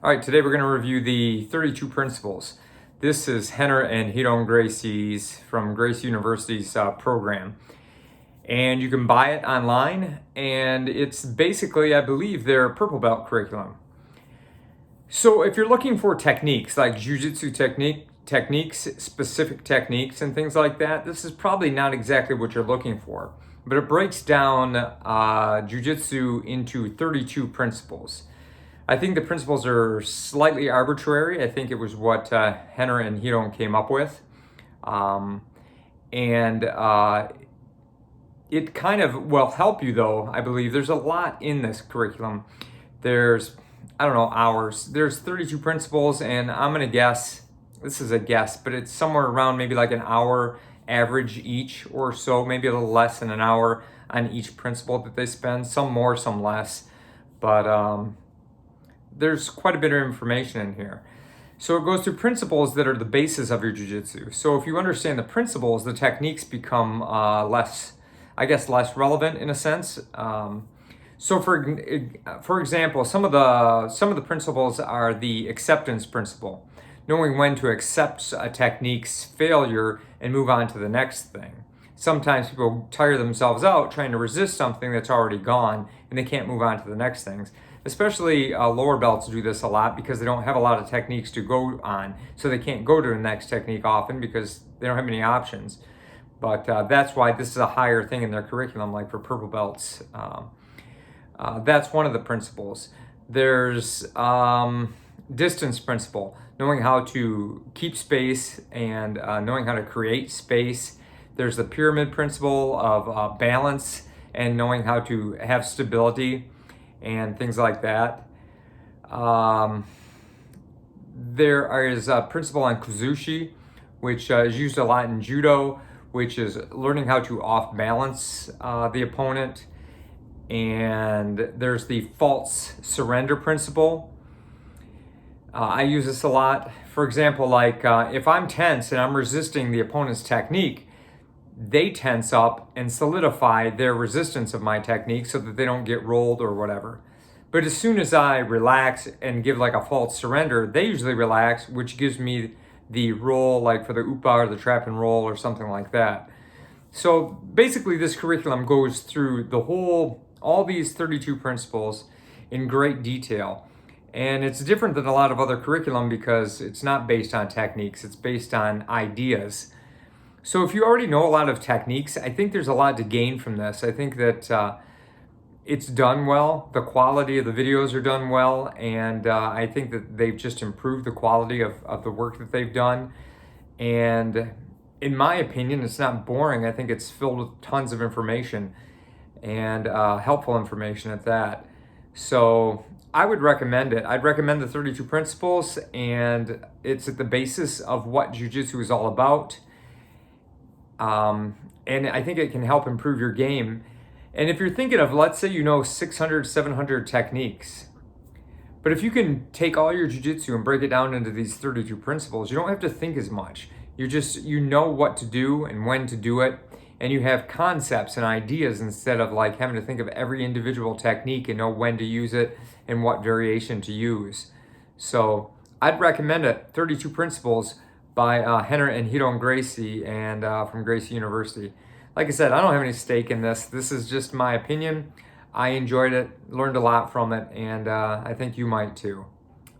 All right, today we're going to review the 32 principles. This is Ryron and Renee Gracie's from Gracie University's program. And you can buy it online, and it's basically, I believe, their purple belt curriculum. So if you're looking for techniques like Jiu-Jitsu techniques, specific techniques and things like that, this is probably not exactly what you're looking for. But it breaks down Jiu-Jitsu into 32 principles. I think the principles are slightly arbitrary. I think it was what Ryron and Renee came up with. It kind of will help you, though, I believe. There's a lot in this curriculum. There's, hours. There's 32 principles, and I'm going to guess, this is a guess, but it's somewhere around maybe like an hour average each or so, maybe a little less than an hour on each principle that they spend. Some more, some less. But there's quite a bit of information in here. So it goes through principles that are the basis of your jiu-jitsu. So if you understand the principles, the techniques become less relevant in a sense. So for example, some of the principles are the acceptance principle, knowing when to accept a technique's failure and move on to the next thing. Sometimes people tire themselves out trying to resist something that's already gone, and they can't move on to the next things. Especially lower belts do this a lot because they don't have a lot of techniques to go on, so they can't go to the next technique often because they don't have many options. But that's why this is a higher thing in their curriculum, like for purple belts. That's one of the principles. There's distance principle, knowing how to keep space and knowing how to create space. There's the pyramid principle of balance and knowing how to have stability and things like that. There is a principle on kuzushi, which is used a lot in judo, which is learning how to off-balance the opponent. And there's the false surrender principle. I use this a lot. For example, like if I'm tense and I'm resisting the opponent's technique, they tense up and solidify their resistance of my technique so that they don't get rolled or whatever. But as soon as I relax and give like a false surrender, they usually relax, which gives me the roll, like for the upa or the trap and roll or something like that. So basically this curriculum goes through all these 32 principles in great detail. And it's different than a lot of other curriculum because it's not based on techniques, it's based on ideas. So if you already know a lot of techniques, I think there's a lot to gain from this. I think that it's done well. The quality of the videos are done well. And I think that they've just improved the quality of the work that they've done. And in my opinion, it's not boring. I think it's filled with tons of information and helpful information at that. So I would recommend it. I'd recommend the 32 principles, and it's at the basis of what jiu-jitsu is all about. And I think it can help improve your game. And if you're thinking of, let's say you know 600, 700 techniques, but if you can take all your jiu-jitsu and break it down into these 32 principles, you don't have to think as much. You know what to do and when to do it, and you have concepts and ideas instead of like having to think of every individual technique and know when to use it and what variation to use. So I'd recommend it, 32 Principles by Ryron and Renee Gracie and from Gracie University. Like I said, I don't have any stake in this. This is just my opinion. I enjoyed it, learned a lot from it, and I think you might too.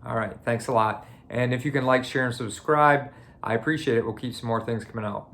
All right, thanks a lot. And if you can like, share, and subscribe, I appreciate it. We'll keep some more things coming out.